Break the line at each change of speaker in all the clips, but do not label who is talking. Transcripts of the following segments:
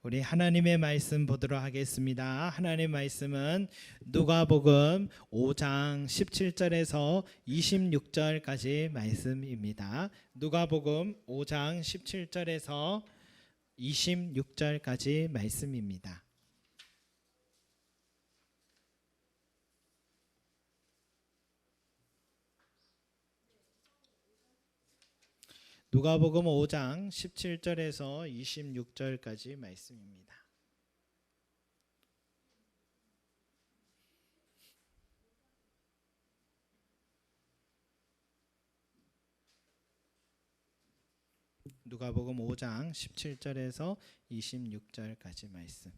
우리 하나님의 말씀 보도록 하겠습니다. 하나님의 말씀은 누가복음 5장 17절에서 26절까지 말씀입니다. 누가복음 5장 17절에서 26절까지 말씀입니다. 누가복음 5장 17절에서 26절까지 말씀입니다. 누가복음 5장 17절에서 26절까지 말씀.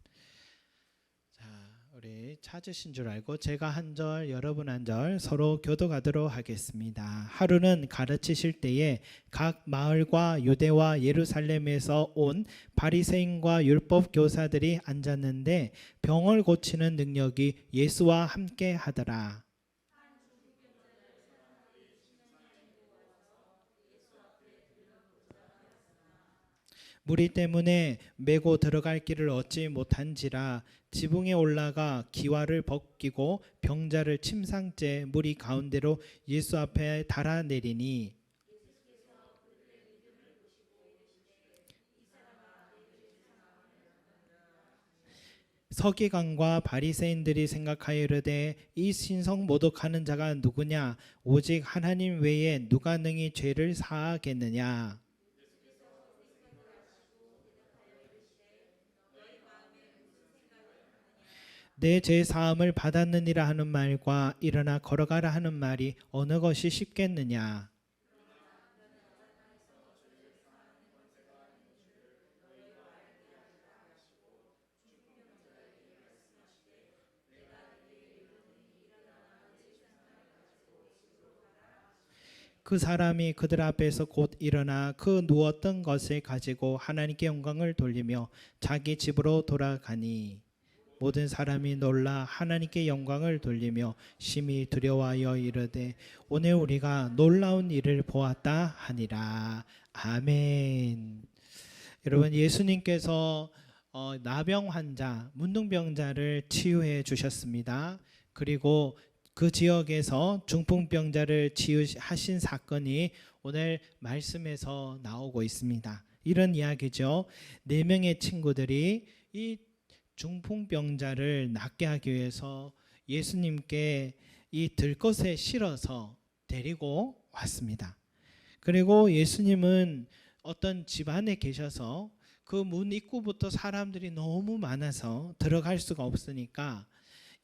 자, 우리 찾으신 줄 알고 제가 한 절, 여러분 한 절 서로 교독하도록 하겠습니다. 하루는 가르치실 때에 각 마을과 유대와 예루살렘에서 온 바리새인과 율법 교사들이 앉았는데 병을 고치는 능력이 예수와 함께 하더라. 무리 때문에 메고 들어갈 길을 얻지 못한지라 지붕에 올라가 기와를 벗기고 병자를 침상째 무리 가운데로 예수 앞에 달아내리니 서기관과 바리새인들이 생각하여 이르되 이 신성 모독하는 자가 누구냐 오직 하나님 외에 누가 능히 죄를 사하겠느냐. 내 죄 사함을 받았느니라 하는 말과 일어나 걸어가라 하는 말이 어느 것이 쉽겠느냐. 그 사람이 그들 앞에서 곧 일어나 그 누웠던 것을 가지고 하나님께 영광을 돌리며 자기 집으로 돌아가니 모든 사람이 놀라 하나님께 영광을 돌리며 심히 두려워하여 이르되 오늘 우리가 놀라운 일을 보았다 하니라. 아멘. 여러분, 예수님께서 나병 환자, 문둥병자를 치유해 주셨습니다. 그리고 그 지역에서 중풍병자를 치유하신 사건이 오늘 말씀에서 나오고 있습니다. 이런 이야기죠. 4명의 친구들이 이 중풍병자를 낫게 하기 위해서 예수님께 이 들것에 실어서 데리고 왔습니다. 그리고 예수님은 어떤 집 안에 계셔서 그 문 입구부터 사람들이 너무 많아서 들어갈 수가 없으니까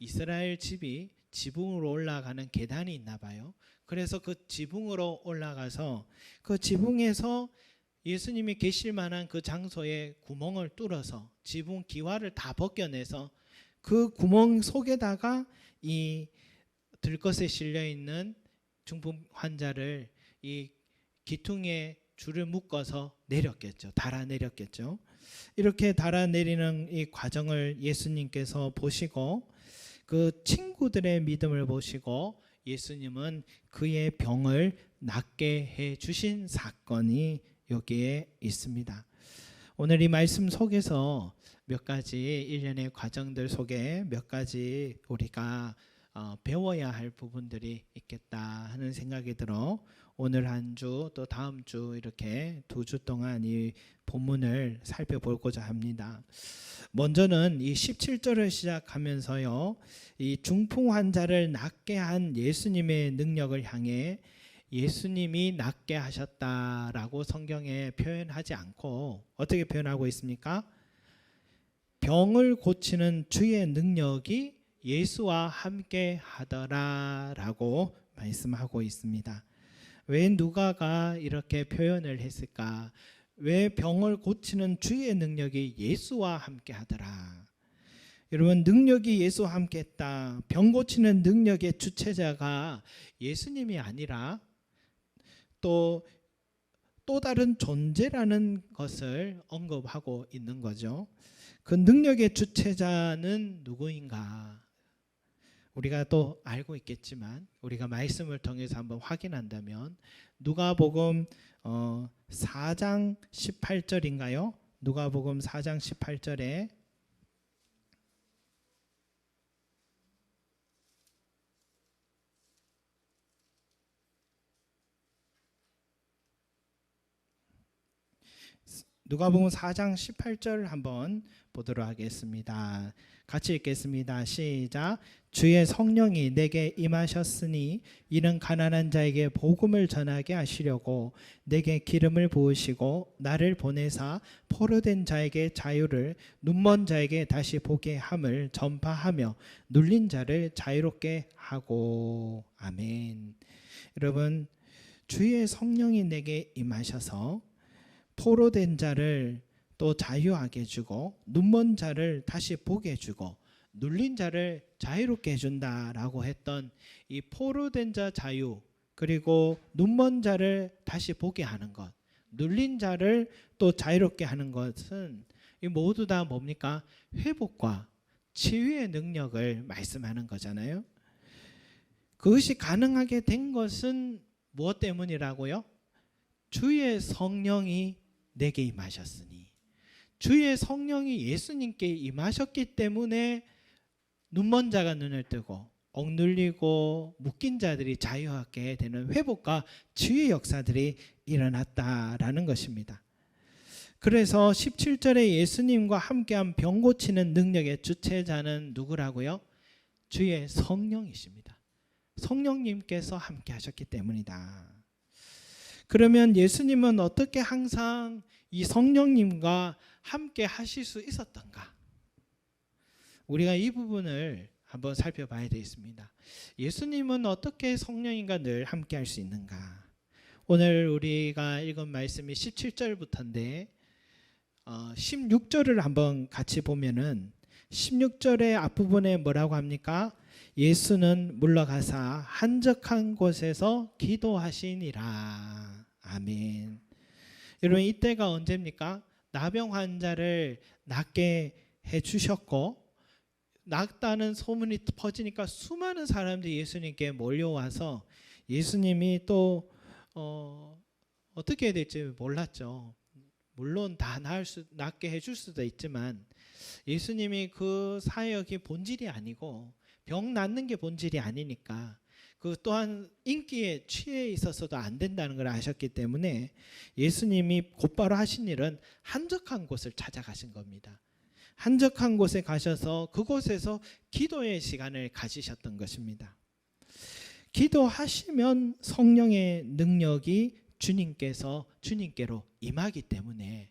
이스라엘 집이 지붕으로 올라가는 계단이 있나 봐요. 그래서 그 지붕으로 올라가서 그 지붕에서 예수님이 계실 만한 그 장소에 구멍을 뚫어서 지붕 기와를 다 벗겨내서 그 구멍 속에다가 이 들것에 실려 있는 중풍 환자를 이 기퉁에 줄을 묶어서 내렸겠죠. 달아내렸겠죠. 이렇게 달아내리는 이 과정을 예수님께서 보시고 그 친구들의 믿음을 보시고 예수님은 그의 병을 낫게 해 주신 사건이 여기에 있습니다. 오늘 이 말씀 속에서 몇 가지 일련의 과정들 속에 몇 가지 우리가 배워야 할 부분들이 있겠다 하는 생각이 들어 오늘 한 주 또 다음 주 이렇게 2주 동안 이 본문을 살펴보고자 합니다. 먼저는 이 17절을 시작하면서요, 이 중풍 환자를 낫게 한 예수님의 능력을 향해 예수님이 낫게 하셨다라고 성경에 표현하지 않고 어떻게 표현하고 있습니까? 병을 고치는 주의 능력이 예수와 함께 하더라라고 말씀하고 있습니다. 왜 누가가 이렇게 표현을 했을까? 왜 병을 고치는 주의 능력이 예수와 함께 하더라? 여러분, 능력이 예수와 함께 했다. 병 고치는 능력의 주체자가 예수님이 아니라 또 다른 존재라는 것을 언급하고 있는 거죠. 그 능력의 주체자는 누구인가? 우리가 또 알고 있겠지만 우리가 말씀을 통해서 한번 확인한다면 누가복음 4장 18절인가요? 누가복음 4장 18절에 누가복음 4장 18절 한번 보도록 하겠습니다. 같이 읽겠습니다. 시작. 주의 성령이 내게 임하셨으니 이는 가난한 자에게 복음을 전하게 하시려고 내게 기름을 부으시고 나를 보내사 포로된 자에게 자유를 눈먼 자에게 다시 보게 함을 전파하며 눌린 자를 자유롭게 하고. 아멘. 여러분, 주의 성령이 내게 임하셔서 포로된 자를 또 자유하게 해주고 눈먼 자를 다시 보게 해주고 눌린 자를 자유롭게 해준다라고 했던 이 포로된 자 자유, 그리고 눈먼 자를 다시 보게 하는 것, 눌린 자를 또 자유롭게 하는 것은 이 모두 다 뭡니까? 회복과 치유의 능력을 말씀하는 거잖아요. 그것이 가능하게 된 것은 무엇 때문이라고요? 주의 성령이 내게 임하셨으니, 주의 성령이 예수님께 임하셨기 때문에 눈먼 자가 눈을 뜨고 억눌리고 묶인 자들이 자유하게 되는 회복과 치유의 역사들이 일어났다라는 것입니다. 그래서 17절에 예수님과 함께한 병 고치는 능력의 주체자는 누구라고요? 주의 성령이십니다. 성령님께서 함께 하셨기 때문이다. 그러면 예수님은 어떻게 항상 이 성령님과 함께 하실 수 있었던가? 우리가 이 부분을 한번 살펴봐야 되겠습니다. 예수님은 어떻게 성령님과 늘 함께 할 수 있는가? 오늘 우리가 읽은 말씀이 17절부터인데 16절을 한번 같이 보면은 16절의 앞부분에 뭐라고 합니까? 예수는 물러가사 한적한 곳에서 기도하시니라. 아멘. 여러분, 이때가 언제입니까? 나병 환자를 낫게 해주셨고, 낫다는 소문이 퍼지니까 수많은 사람들이 예수님께 몰려와서 예수님이 또 어떻게 해야 될지 몰랐죠. 물론 다 낫게 해줄 수도 있지만 예수님이 그 사역이 본질이 아니고 병 낫는 게 본질이 아니니까 그 또한 인기에 취해 있어서도 안 된다는 걸 아셨기 때문에 예수님이 곧바로 하신 일은 한적한 곳을 찾아가신 겁니다. 한적한 곳에 가셔서 그곳에서 기도의 시간을 가지셨던 것입니다. 기도하시면 성령의 능력이 주님께로 임하기 때문에,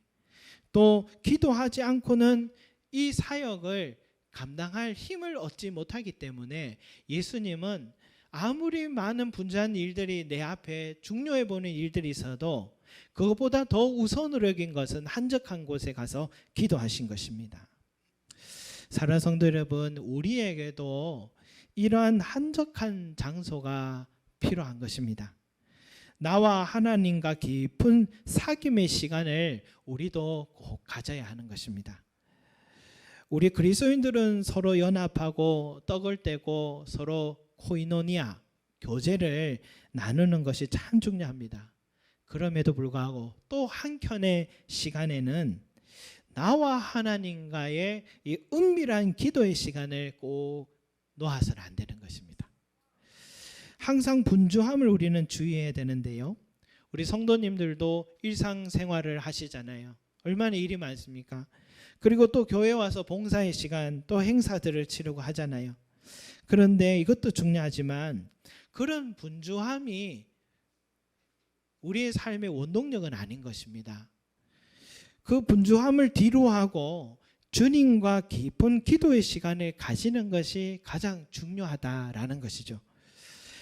또 기도하지 않고는 이 사역을 감당할 힘을 얻지 못하기 때문에 예수님은 아무리 많은 분주한 일들이 내 앞에 중요해 보이는 일들이 있어도 그것보다 더 우선으로 여긴 것은 한적한 곳에 가서 기도하신 것입니다. 사랑하는 성도 여러분, 우리에게도 이러한 한적한 장소가 필요한 것입니다. 나와 하나님과 깊은 사귐의 시간을 우리도 꼭 가져야 하는 것입니다. 우리 그리스도인들은 서로 연합하고 떡을 떼고 서로 코이노니아, 교제를 나누는 것이 참 중요합니다. 그럼에도 불구하고 또 한켠의 시간에는 나와 하나님과의 이 은밀한 기도의 시간을 꼭 놓아서는 안 되는 것입니다. 항상 분주함을 우리는 주의해야 되는데요. 우리 성도님들도 일상생활을 하시잖아요. 얼마나 일이 많습니까? 그리고 또 교회 와서 봉사의 시간, 또 행사들을 치르고 하잖아요. 그런데 이것도 중요하지만 그런 분주함이 우리의 삶의 원동력은 아닌 것입니다. 그 분주함을 뒤로하고 주님과 깊은 기도의 시간을 가지는 것이 가장 중요하다라는 것이죠.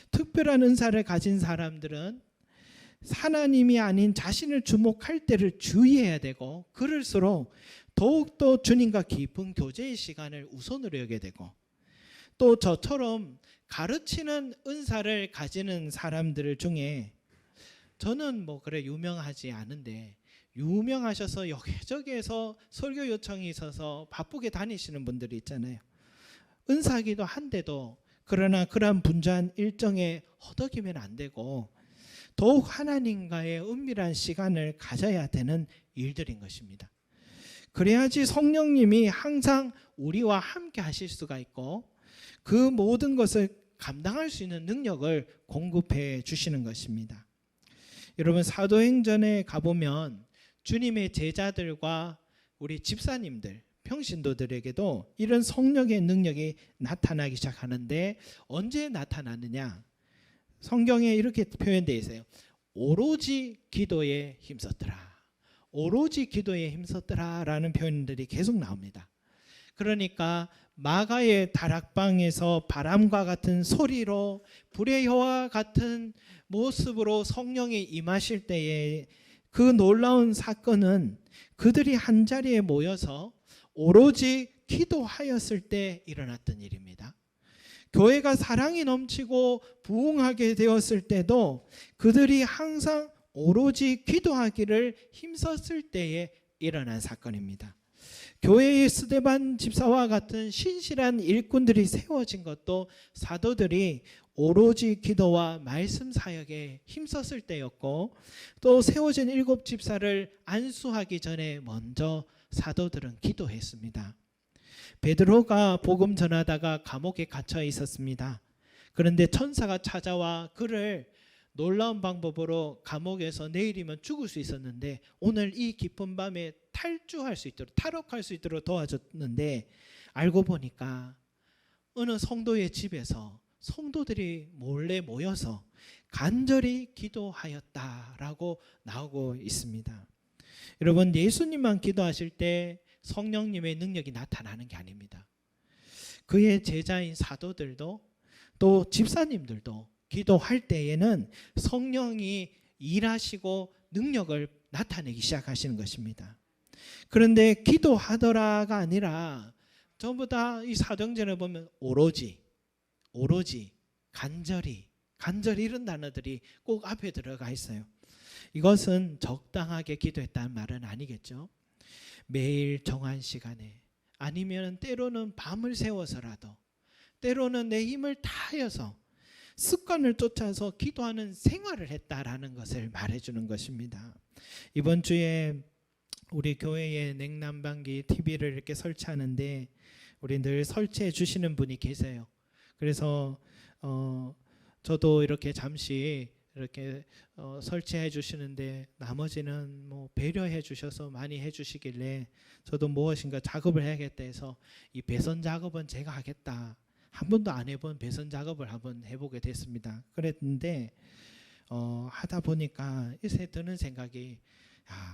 특별한 은사를 가진 사람들은 하나님이 아닌 자신을 주목할 때를 주의해야 되고, 그럴수록 더욱더 주님과 깊은 교제의 시간을 우선으로 여겨야 되고, 또 저처럼 가르치는 은사를 가지는 사람들 중에 저는 그래 유명하지 않은데 유명하셔서 여기저기에서 설교 요청이 있어서 바쁘게 다니시는 분들이 있잖아요. 은사기도 한데도 그러나 그러한 분주한 일정에 허덕이면 안 되고 더욱 하나님과의 은밀한 시간을 가져야 되는 일들인 것입니다. 그래야지 성령님이 항상 우리와 함께 하실 수가 있고 그 모든 것을 감당할 수 있는 능력을 공급해 주시는 것입니다. 여러분, 사도행전에 가보면 주님의 제자들과 우리 집사님들, 평신도들에게도 이런 성령의 능력이 나타나기 시작하는데 언제 나타나느냐? 성경에 이렇게 표현되어 있어요. 오로지 기도에 힘썼더라. 오로지 기도에 힘썼더라 라는 표현들이 계속 나옵니다. 그러니까 마가의 다락방에서 바람과 같은 소리로 불의 여와 같은 모습으로 성령이 임하실 때에 그 놀라운 사건은 그들이 한자리에 모여서 오로지 기도하였을 때 일어났던 일입니다. 교회가 사랑이 넘치고 부흥하게 되었을 때도 그들이 항상 오로지 기도하기를 힘썼을 때에 일어난 사건입니다. 교회의 스데반 집사와 같은 신실한 일꾼들이 세워진 것도 사도들이 오로지 기도와 말씀 사역에 힘썼을 때였고, 또 세워진 7 집사를 안수하기 전에 먼저 사도들은 기도했습니다. 베드로가 복음 전하다가 감옥에 갇혀 있었습니다. 그런데 천사가 찾아와 그를 놀라운 방법으로 감옥에서 내일이면 죽을 수 있었는데 오늘 이 깊은 밤에 탈주할 수 있도록, 탈옥할 수 있도록 도와줬는데, 알고 보니까 어느 성도의 집에서 성도들이 몰래 모여서 간절히 기도하였다라고 나오고 있습니다. 여러분, 예수님만 기도하실 때 성령님의 능력이 나타나는 게 아닙니다. 그의 제자인 사도들도 또 집사님들도 기도할 때에는 성령이 일하시고 능력을 나타내기 시작하시는 것입니다. 그런데 기도하더라가 아니라 전부 다 이 사도행전을 보면 오로지, 간절히 이런 단어들이 꼭 앞에 들어가 있어요. 이것은 적당하게 기도했다는 말은 아니겠죠. 매일 정한 시간에, 아니면 때로는 밤을 새워서라도, 때로는 내 힘을 다해서 습관을 쫓아서 기도하는 생활을 했다라는 것을 말해주는 것입니다. 이번 주에 우리 교회에 냉난방기 TV를 이렇게 설치하는데 우리 늘 설치해 주시는 분이 계세요. 그래서 저도 이렇게 잠시 이렇게 설치해 주시는데 나머지는 뭐 배려해 주셔서 많이 해 주시길래 저도 무엇인가 작업을 해야겠다 해서 이 배선 작업은 제가 하겠다. 한 번도 안 해본 배선 작업을 한번 해보게 됐습니다. 그랬는데 하다 보니까 이새 드는 생각이,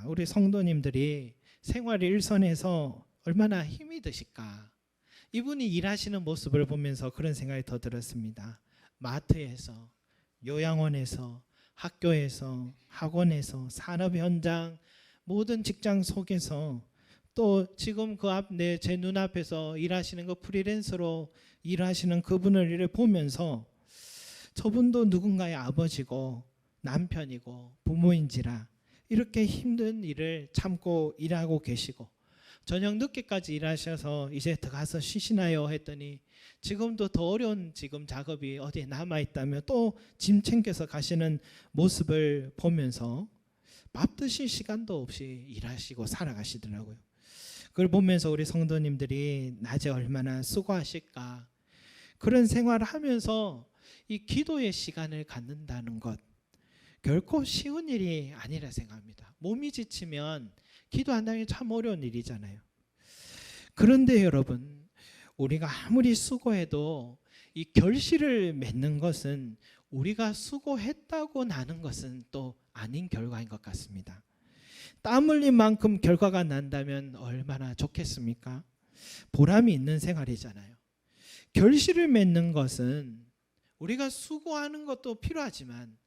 우리 성도님들이 생활 일선에서 얼마나 힘이 드실까. 이분이 일하시는 모습을 보면서 그런 생각이 더 들었습니다. 마트에서, 요양원에서, 학교에서, 학원에서, 산업 현장, 모든 직장 속에서, 또 지금 그 앞 제 눈앞에서 일하시는 그 프리랜서로 일하시는 그분을 이렇게 보면서 저분도 누군가의 아버지고 남편이고 부모인지라 이렇게 힘든 일을 참고 일하고 계시고, 저녁 늦게까지 일하셔서 이제 들어가서 쉬시나요 했더니 지금도 더 어려운 지금 작업이 어디에 남아있다며 또 짐 챙겨서 가시는 모습을 보면서 밥 드실 시간도 없이 일하시고 살아가시더라고요. 그걸 보면서 우리 성도님들이 낮에 얼마나 수고하실까. 그런 생활을 하면서 이 기도의 시간을 갖는다는 것 결코 쉬운 일이 아니라 생각합니다. 몸이 지치면 기도한다는 게 참 어려운 일이잖아요. 그런데 여러분, 우리가 아무리 수고해도 이 결실을 맺는 것은 우리가 수고했다고 나는 것은 또 아닌 결과인 것 같습니다. 땀 흘린 만큼 결과가 난다면 얼마나 좋겠습니까? 보람이 있는 생활이잖아요. 결실을 맺는 것은 우리가 수고하는 것도 필요하지만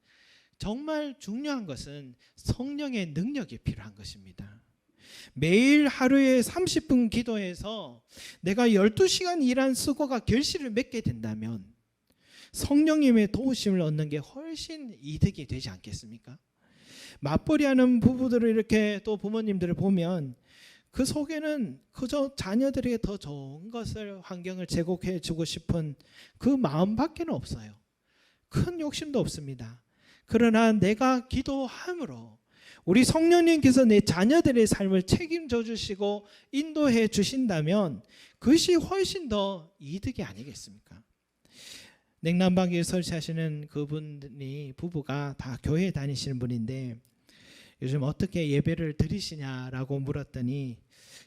정말 중요한 것은 성령의 능력이 필요한 것입니다. 매일 하루에 30분 기도해서 내가 12시간 일한 수고가 결실을 맺게 된다면 성령님의 도우심을 얻는 게 훨씬 이득이 되지 않겠습니까? 맞벌이하는 부부들을 이렇게 또 부모님들을 보면 그 속에는 그저 자녀들에게 더 좋은 것을, 환경을 제공해 주고 싶은 그 마음밖에 없어요. 큰 욕심도 없습니다. 그러나 내가 기도함으로 우리 성령님께서 내 자녀들의 삶을 책임져 주시고 인도해 주신다면 그것이 훨씬 더 이득이 아니겠습니까? 냉남방에 설치하시는 그분이 부부가 다 교회 다니시는 분인데 요즘 어떻게 예배를 드리시냐라고 물었더니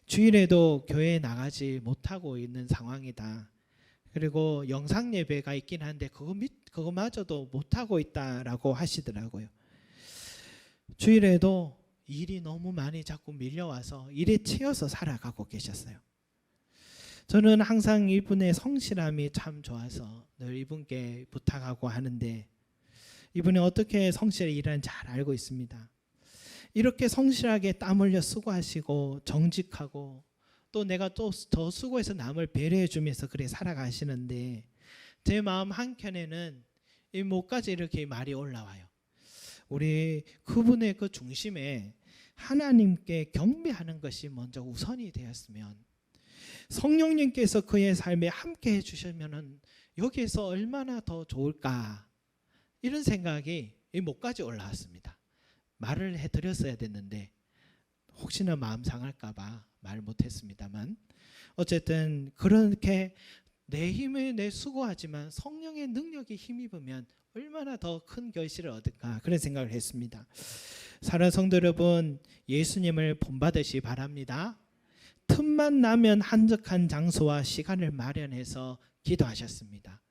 주일에도 교회에 나가지 못하고 있는 상황이다. 그리고 영상 예배가 있긴 한데 그거마저도 못하고 있다라고 하시더라고요. 주일에도 일이 너무 많이 자꾸 밀려와서 일에 치여서 살아가고 계셨어요. 저는 항상 이분의 성실함이 참 좋아서 늘 이분께 부탁하고 하는데 이분이 어떻게 성실히 일하는지 잘 알고 있습니다. 이렇게 성실하게 땀 흘려 수고하시고 정직하고 또 내가 또 더 수고해서 남을 배려해 주면서 그래 살아가시는데 제 마음 한켠에는 이 목까지 이렇게 말이 올라와요. 우리 그분의 그 중심에 하나님께 경배하는 것이 먼저 우선이 되었으면 성령님께서 그의 삶에 함께 해주시면 여기에서 얼마나 더 좋을까 이런 생각이 이 목까지 올라왔습니다. 말을 해드렸어야 됐는데 혹시나 마음 상할까 봐 말 못했습니다만 어쨌든 그렇게 내 힘에 내 수고하지만 성령의 능력이 힘입으면 얼마나 더 큰 결실을 얻을까 그런 생각을 했습니다. 사랑하는 성도 여러분, 예수님을 본받으시 바랍니다. 틈만 나면 한적한 장소와 시간을 마련해서 기도하셨습니다.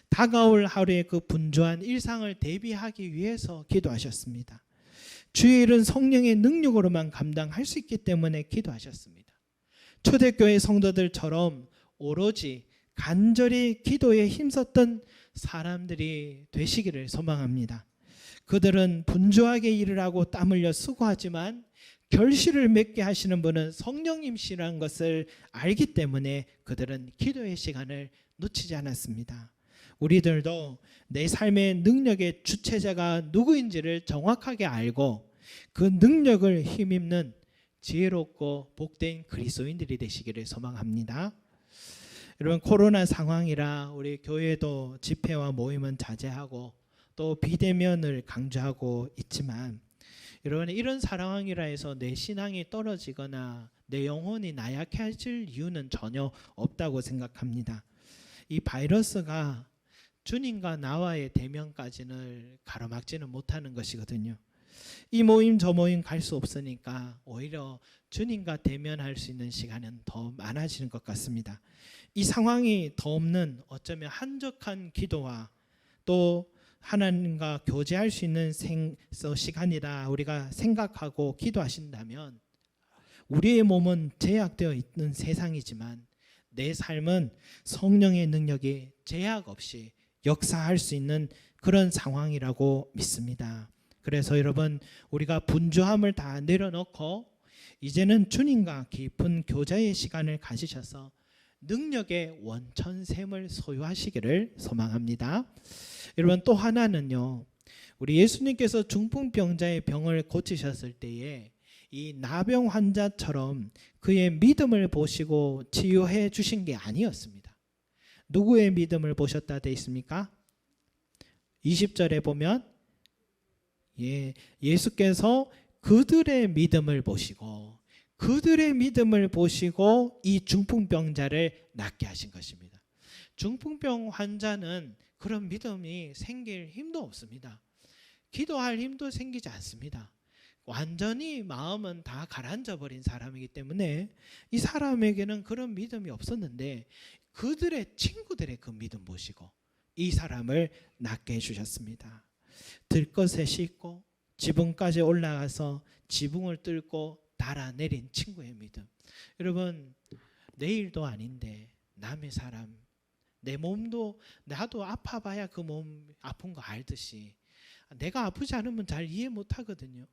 다가올 하루의 그 분주한 일상을 대비하기 위해서 기도하셨습니다. 주일은 성령의 능력으로만 감당할 수 있기 때문에 기도하셨습니다. 초대교회 성도들처럼 오로지 간절히 기도에 힘썼던 사람들이 되시기를 소망합니다. 그들은 분주하게 일을 하고 땀 흘려 수고하지만 결실을 맺게 하시는 분은 성령님이시라는 것을 알기 때문에 그들은 기도의 시간을 놓치지 않았습니다. 우리들도 내 삶의 능력의 주체자가 누구인지를 정확하게 알고 그 능력을 힘입는 지혜롭고 복된 그리스도인들이 되시기를 소망합니다. 여러분, 코로나 상황이라 우리 교회도 집회와 모임은 자제하고 또 비대면을 강조하고 있지만 여러분, 이런 상황이라 해서 내 신앙이 떨어지거나 내 영혼이 나약해질 이유는 전혀 없다고 생각합니다. 이 바이러스가 주님과 나와의 대면까지는 가로막지는 못하는 것이거든요. 이 모임 저 모임 갈 수 없으니까 오히려 주님과 대면할 수 있는 시간은 더 많아지는 것 같습니다. 이 상황이 더 없는 어쩌면 한적한 기도와 또 하나님과 교제할 수 있는 시간이다 우리가 생각하고 기도하신다면 우리의 몸은 제약되어 있는 세상이지만 내 삶은 성령의 능력이 제약 없이 역사할 수 있는 그런 상황이라고 믿습니다. 그래서 여러분, 우리가 분주함을 다 내려놓고 이제는 주님과 깊은 교제의 시간을 가지셔서 능력의 원천샘을 소유하시기를 소망합니다. 여러분, 또 하나는요, 우리 예수님께서 중풍병자의 병을 고치셨을 때에 이 나병 환자처럼 그의 믿음을 보시고 치유해 주신 게 아니었습니다. 누구의 믿음을 보셨다 되어 있습니까? 20절에 보면 예수께서 그들의 믿음을 보시고 이 중풍병자를 낫게 하신 것입니다. 중풍병 환자는 그런 믿음이 생길 힘도 없습니다. 기도할 힘도 생기지 않습니다. 완전히 마음은 다 가라앉아 버린 사람이기 때문에 이 사람에게는 그런 믿음이 없었는데 그들의 친구들의 그 믿음 보시고 이 사람을 낫게 해주셨습니다. 들것에 싣고 지붕까지 올라가서 지붕을 뚫고 달아내린 친구의 믿음. 여러분, 내일도 아닌데 남의 사람, 내 몸도 나도 아파봐야 그 몸 아픈 거 알듯이 내가 아프지 않으면 잘 이해 못하거든요.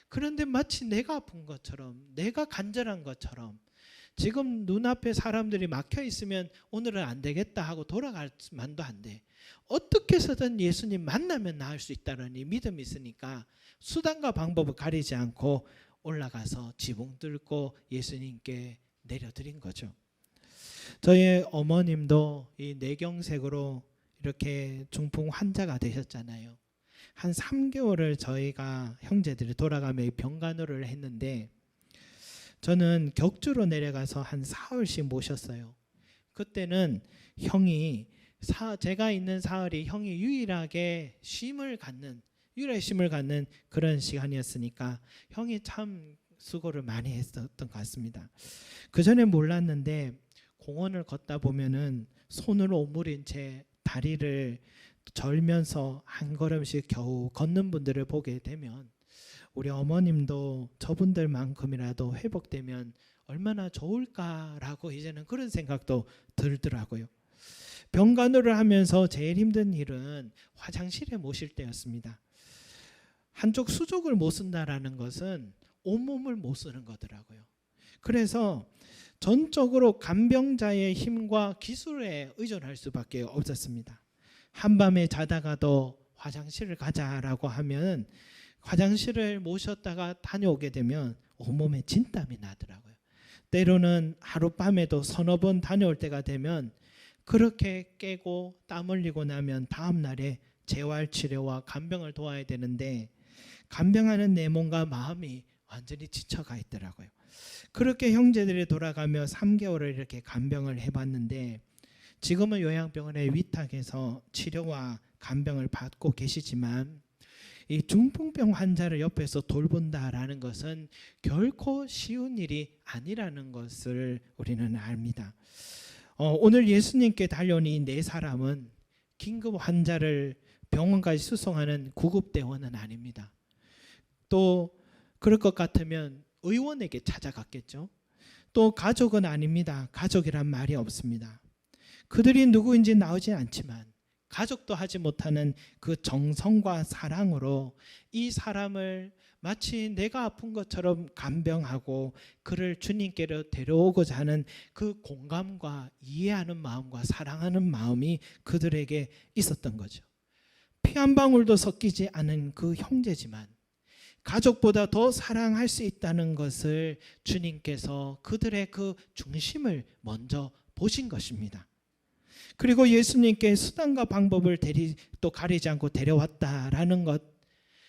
그런데 마치 내가 아픈 것처럼 내가 간절한 것처럼 지금 눈앞에 사람들이 막혀 있으면 오늘은 안 되겠다 하고 돌아갈 만도 한데 어떻게 해서든 예수님 만나면 나을 수 있다는 이 믿음이 있으니까 수단과 방법을 가리지 않고 올라가서 지붕 뚫고 예수님께 내려드린 거죠. 저희 어머님도 이 뇌경색으로 이렇게 중풍 환자가 되셨잖아요. 한 3개월을 저희가 형제들이 돌아가며 병간호를 했는데 저는 격주로 내려가서 한 사흘씩 모셨어요. 그때는 형이 제가 있는 사흘이 형이 유일하게 쉼을 갖는 그런 시간이었으니까 형이 참 수고를 많이 했었던 것 같습니다. 그 전에 몰랐는데 공원을 걷다 보면은 손을 오므린 채 다리를 절면서 한 걸음씩 겨우 걷는 분들을 보게 되면 우리 어머님도 저분들만큼이라도 회복되면 얼마나 좋을까라고 이제는 그런 생각도 들더라고요. 병간호를 하면서 제일 힘든 일은 화장실에 모실 때였습니다. 한쪽 수족을 못 쓴다라는 것은 온몸을 못 쓰는 거더라고요. 그래서 전적으로 간병자의 힘과 기술에 의존할 수밖에 없었습니다. 한밤에 자다가도 화장실을 가자라고 하면 화장실을 모셨다가 다녀오게 되면 온몸에 진땀이 나더라고요. 때로는 하룻밤에도 서너 번 다녀올 때가 되면 그렇게 깨고 땀 흘리고 나면 다음 날에 재활치료와 간병을 도와야 되는데 간병하는 내 몸과 마음이 완전히 지쳐가 있더라고요. 그렇게 형제들이 돌아가며 3개월을 이렇게 간병을 해봤는데 지금은 요양병원에 위탁해서 치료와 간병을 받고 계시지만 이 중풍병 환자를 옆에서 돌본다라는 것은 결코 쉬운 일이 아니라는 것을 우리는 압니다. 오늘 예수님께 달려온 이 4사람은 긴급 환자를 병원까지 수송하는 구급대원은 아닙니다. 또 그럴 것 같으면 의원에게 찾아갔겠죠. 또 가족은 아닙니다. 가족이란 말이 없습니다. 그들이 누구인지 나오지 않지만 가족도 하지 못하는 그 정성과 사랑으로 이 사람을 마치 내가 아픈 것처럼 간병하고 그를 주님께로 데려오고자 하는 그 공감과 이해하는 마음과 사랑하는 마음이 그들에게 있었던 거죠. 피 한 방울도 섞이지 않은 그 형제지만 가족보다 더 사랑할 수 있다는 것을 주님께서 그들의 그 중심을 먼저 보신 것입니다. 그리고 예수님께 수단과 방법을 또 가리지 않고 데려왔다라는 것,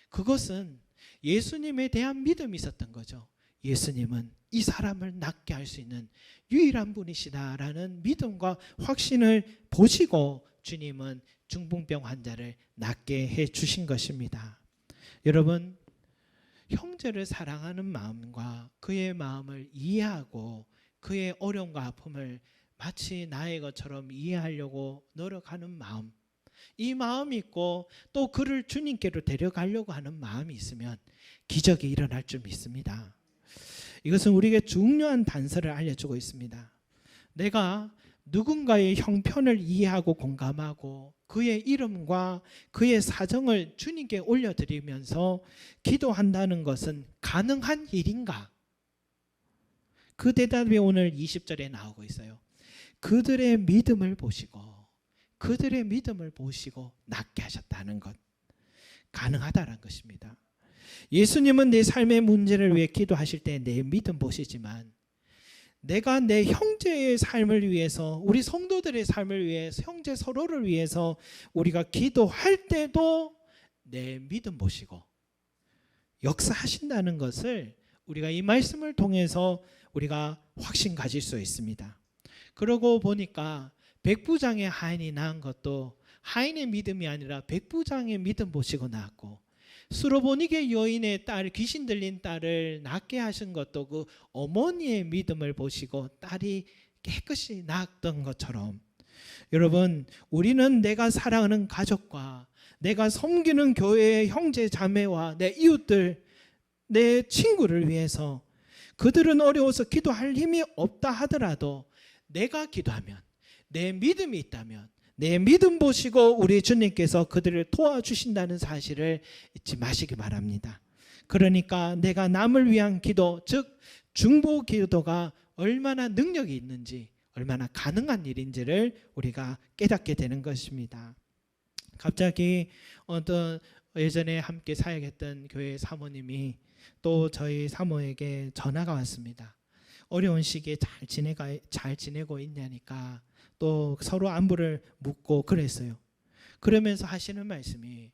그것은 예수님에 대한 믿음이 있었던 거죠. 예수님은 이 사람을 낫게 할 수 있는 유일한 분이시다라는 믿음과 확신을 보시고 주님은 중풍병 환자를 낫게 해 주신 것입니다. 여러분, 형제를 사랑하는 마음과 그의 마음을 이해하고 그의 어려움과 아픔을 마치 나의 것처럼 이해하려고 노력하는 마음, 이 마음이 있고 또 그를 주님께로 데려가려고 하는 마음이 있으면 기적이 일어날 줄 믿습니다. 이것은 우리에게 중요한 단서를 알려주고 있습니다. 내가 누군가의 형편을 이해하고 공감하고 그의 이름과 그의 사정을 주님께 올려드리면서 기도한다는 것은 가능한 일인가? 그 대답이 오늘 20절에 나오고 있어요. 그들의 믿음을 보시고 낫게 하셨다는 것, 가능하다는 것입니다. 예수님은 내 삶의 문제를 위해 기도하실 때 내 믿음 보시지만 내가 내 형제의 삶을 위해서, 우리 성도들의 삶을 위해서, 형제 서로를 위해서 우리가 기도할 때도 내 믿음 보시고 역사하신다는 것을 우리가 이 말씀을 통해서 우리가 확신 가질 수 있습니다. 그러고 보니까 백부장의 하인이 낳은 것도 하인의 믿음이 아니라 백부장의 믿음 보시고 낳았고, 수로보니게 여인의 딸, 귀신 들린 딸을 낳게 하신 것도 그 어머니의 믿음을 보시고 딸이 깨끗이 낳았던 것처럼, 여러분, 우리는 내가 사랑하는 가족과 내가 섬기는 교회의 형제 자매와 내 이웃들, 내 친구를 위해서, 그들은 어려워서 기도할 힘이 없다 하더라도 내가 기도하면, 내 믿음이 있다면 내 믿음 보시고 우리 주님께서 그들을 도와주신다는 사실을 잊지 마시기 바랍니다. 그러니까 내가 남을 위한 기도, 즉 중보 기도가 얼마나 능력이 있는지, 얼마나 가능한 일인지를 우리가 깨닫게 되는 것입니다. 갑자기 어떤 예전에 함께 사역했던 교회 사모님이 또 저희 사모에게 전화가 왔습니다. 어려운 시기에 잘 지내고 있냐니까 또 서로 안부를 묻고 그랬어요. 그러면서 하시는 말씀이,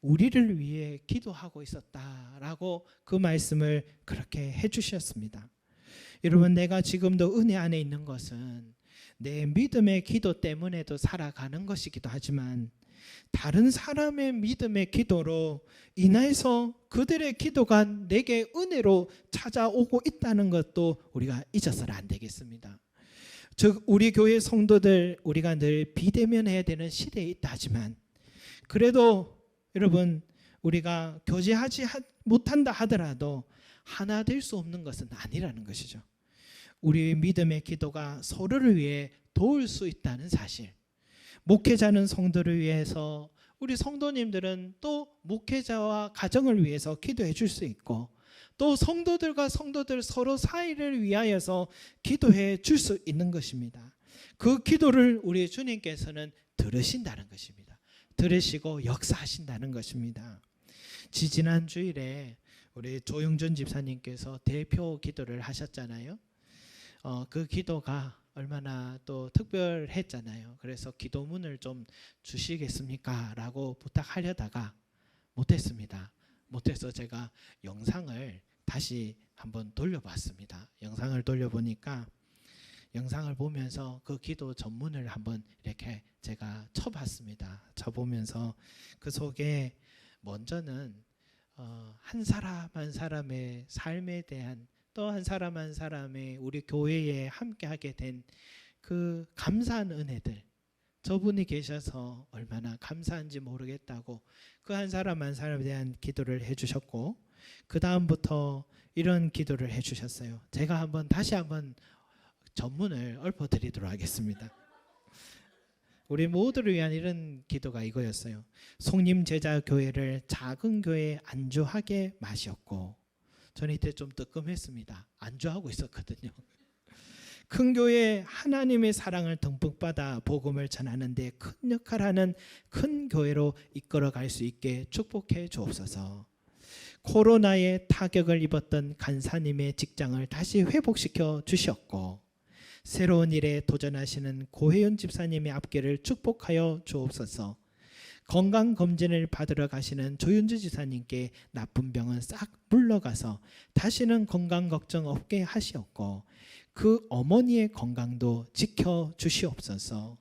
우리를 위해 기도하고 있었다라고 그 말씀을 그렇게 해주셨습니다. 여러분, 내가 지금도 은혜 안에 있는 것은 내 믿음의 기도 때문에도 살아가는 것이기도 하지만 다른 사람의 믿음의 기도로 인해서 그들의 기도가 내게 은혜로 찾아오고 있다는 것도 우리가 잊어서는 안 되겠습니다. 즉 우리 교회 성도들, 우리가 늘 비대면해야 되는 시대에 있다 하지만 그래도 여러분, 우리가 교제하지 못한다 하더라도 하나 될 수 없는 것은 아니라는 것이죠. 우리 믿음의 기도가 서로를 위해 도울 수 있다는 사실, 목회자는 성도를 위해서, 우리 성도님들은 또 목회자와 가정을 위해서 기도해 줄 수 있고, 또 성도들과 성도들 서로 사이를 위하여서 기도해 줄 수 있는 것입니다. 그 기도를 우리 주님께서는 들으신다는 것입니다. 들으시고 역사하신다는 것입니다. 지지난 주일에 우리 조용준 집사님께서 대표 기도를 하셨잖아요. 그 기도가 얼마나 또 특별했잖아요. 그래서 기도문을 좀 주시겠습니까? 라고 부탁하려다가 못했습니다. 못해서 제가 영상을 다시 한번 돌려봤습니다. 영상을 돌려보니까 영상을 보면서 그 기도 전문을 한번 이렇게 제가 쳐봤습니다. 쳐보면서 그 속에 먼저는 한 사람 한 사람의 삶에 대한, 또 한 사람 한 사람의 우리 교회에 함께하게 된 그 감사한 은혜들, 저분이 계셔서 얼마나 감사한지 모르겠다고 그 한 사람 한 사람에 대한 기도를 해주셨고, 그 다음부터 이런 기도를 해주셨어요. 제가 다시 한번 전문을 읊어드리도록 하겠습니다. 우리 모두를 위한 이런 기도가 이거였어요. 송림 제자 교회를 작은 교회에 안주하게 마셨고, 저는 이때 좀 뜨끔했습니다. 안주하고 있었거든요. 큰 교회 하나님의 사랑을 듬뿍 받아 복음을 전하는 데 큰 역할하는 큰 교회로 이끌어갈 수 있게 축복해 주옵소서. 코로나에 타격을 입었던 간사님의 직장을 다시 회복시켜 주셨고, 새로운 일에 도전하시는 고혜연 집사님의 앞길을 축복하여 주옵소서. 건강검진을 받으러 가시는 조윤주 지사님께 나쁜 병은 싹 물러가서 다시는 건강 걱정 없게 하시옵고, 그 어머니의 건강도 지켜주시옵소서.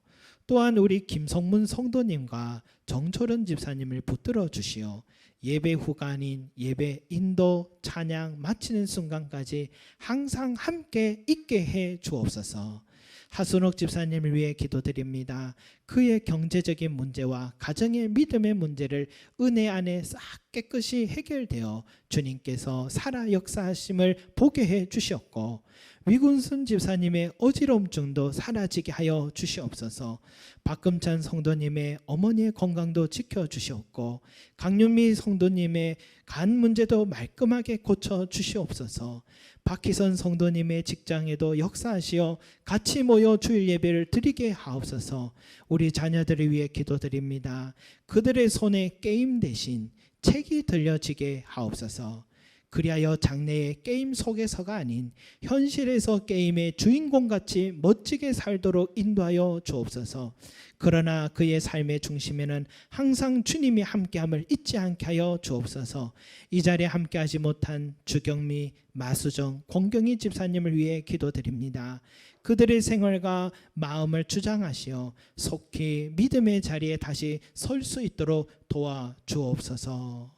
또한 우리 김성문 성도님과 정철은 집사님을 붙들어 주시어 예배 후가 아닌 예배 인도 찬양 마치는 순간까지 항상 함께 있게 해 주옵소서. 하순옥 집사님을 위해 기도드립니다. 그의 경제적인 문제와 가정의 믿음의 문제를 은혜 안에 싹 깨끗이 해결되어 주님께서 살아 역사하심을 보게 해 주시옵고, 위군순 집사님의 어지러움증도 사라지게 하여 주시옵소서. 박금찬 성도님의 어머니의 건강도 지켜주시옵고, 강윤미 성도님의 간 문제도 말끔하게 고쳐주시옵소서. 박희선 성도님의 직장에도 역사하시어 같이 모여 주일 예배를 드리게 하옵소서. 우리 자녀들을 위해 기도드립니다. 그들의 손에 게임 대신 책이 들려지게 하옵소서. 그리하여 장래의 게임 속에서가 아닌 현실에서 게임의 주인공같이 멋지게 살도록 인도하여 주옵소서. 그러나 그의 삶의 중심에는 항상 주님이 함께함을 잊지 않게 하여 주옵소서. 이 자리에 함께하지 못한 주경미, 마수정, 권경희 집사님을 위해 기도드립니다. 그들의 생활과 마음을 주장하시어 속히 믿음의 자리에 다시 설 수 있도록 도와주옵소서.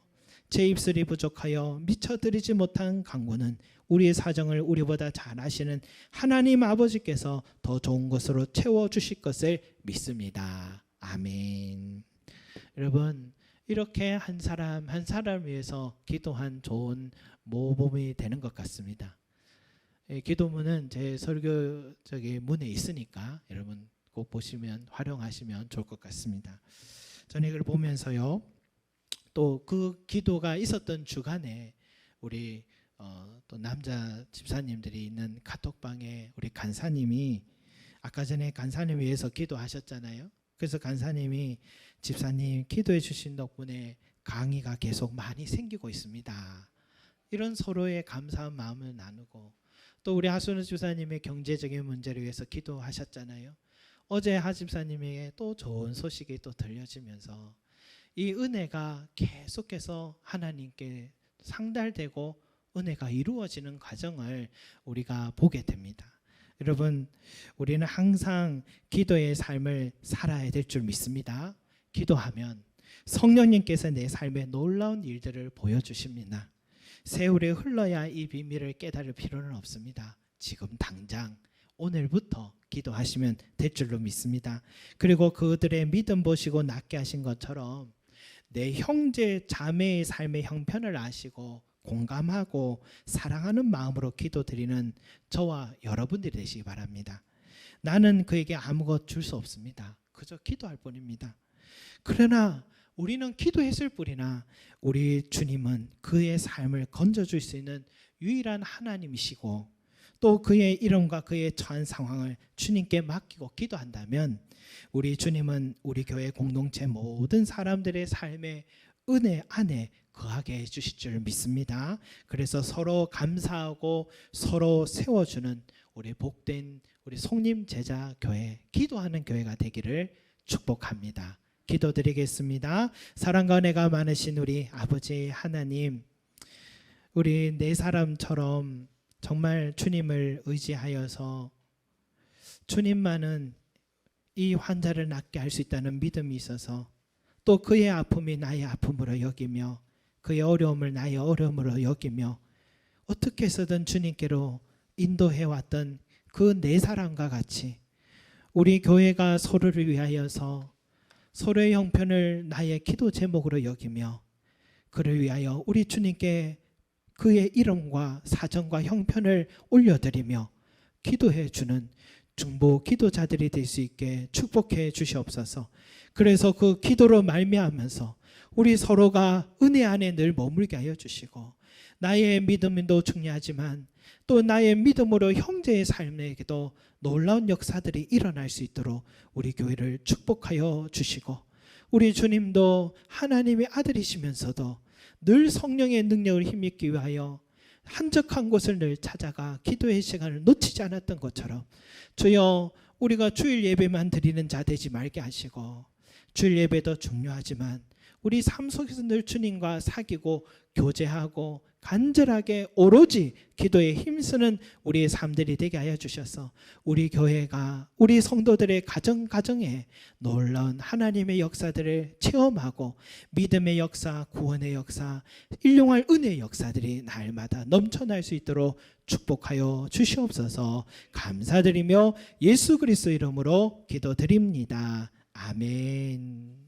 제 입술이 부족하여 미쳐드리지 못한 간구는 우리의 사정을 우리보다 잘 아시는 하나님 아버지께서 더 좋은 것으로 채워주실 것을 믿습니다. 아멘. 여러분, 이렇게 한 사람 한 사람 위해서 기도한 좋은 모범이 되는 것 같습니다. 기도문은 제 설교 문에 있으니까 여러분 꼭 보시면 활용하시면 좋을 것 같습니다. 저는 이걸 보면서요, 또 그 기도가 있었던 주간에 우리 또 남자 집사님들이 있는 카톡방에 우리 간사님이 아까 전에 간사님 위해서 기도하셨잖아요. 그래서 간사님이 집사님 기도해 주신 덕분에 강의가 계속 많이 생기고 있습니다. 이런 서로의 감사한 마음을 나누고, 또 우리 하순우 집사님의 경제적인 문제를 위해서 기도하셨잖아요. 어제 하 집사님에게 또 좋은 소식이 또 들려지면서 이 은혜가 계속해서 하나님께 상달되고 은혜가 이루어지는 과정을 우리가 보게 됩니다. 여러분, 우리는 항상 기도의 삶을 살아야 될 줄 믿습니다. 기도하면 성령님께서 내 삶에 놀라운 일들을 보여주십니다. 세월이 흘러야 이 비밀을 깨달을 필요는 없습니다. 지금 당장 오늘부터 기도하시면 될 줄로 믿습니다. 그리고 그들의 믿음 보시고 낫게 하신 것처럼 내 형제 자매의 삶의 형편을 아시고 공감하고 사랑하는 마음으로 기도드리는 저와 여러분들이 되시기 바랍니다. 나는 그에게 아무것 줄 수 없습니다. 그저 기도할 뿐입니다. 그러나 우리는 기도했을 뿐이나 우리 주님은 그의 삶을 건져줄 수 있는 유일한 하나님이시고 또 그의 이름과 그의 처한 상황을 주님께 맡기고 기도한다면 우리 주님은 우리 교회 공동체 모든 사람들의 삶의 은혜 안에 거하게 해주실 줄 믿습니다. 그래서 서로 감사하고 서로 세워주는 우리 복된 우리 속림 제자 교회, 기도하는 교회가 되기를 축복합니다. 기도드리겠습니다. 사랑과 은혜가 많으신 우리 아버지 하나님, 우리 네 사람처럼 정말 주님을 의지하여서 주님만은 이 환자를 낫게 할 수 있다는 믿음이 있어서 또 그의 아픔이 나의 아픔으로 여기며 그의 어려움을 나의 어려움으로 여기며 어떻게 해서든 주님께로 인도해왔던 그 네 사람과 같이 우리 교회가 서로를 위하여서 서로의 형편을 나의 기도 제목으로 여기며 그를 위하여 우리 주님께 그의 이름과 사정과 형편을 올려드리며 기도해 주는 중보 기도자들이 될 수 있게 축복해 주시옵소서. 그래서 그 기도로 말미암아서 우리 서로가 은혜 안에 늘 머물게 하여 주시고 나의 믿음도 중요하지만 또 나의 믿음으로 형제의 삶에게도 놀라운 역사들이 일어날 수 있도록 우리 교회를 축복하여 주시고 우리 주님도 하나님의 아들이시면서도 늘 성령의 능력을 힘입기 위하여 한적한 곳을 늘 찾아가 기도의 시간을 놓치지 않았던 것처럼 주여 우리가 주일 예배만 드리는 자 되지 말게 하시고 주일 예배도 중요하지만 우리 삶 속에서 늘 주님과 사귀고 교제하고 간절하게 오로지 기도에 힘쓰는 우리의 삶들이 되게 하여 주셔서 우리 교회가 우리 성도들의 가정에 놀라운 하나님의 역사들을 체험하고 믿음의 역사, 구원의 역사, 일용할 은혜의 역사들이 날마다 넘쳐날 수 있도록 축복하여 주시옵소서. 감사드리며 예수 그리스도 이름으로 기도드립니다. 아멘.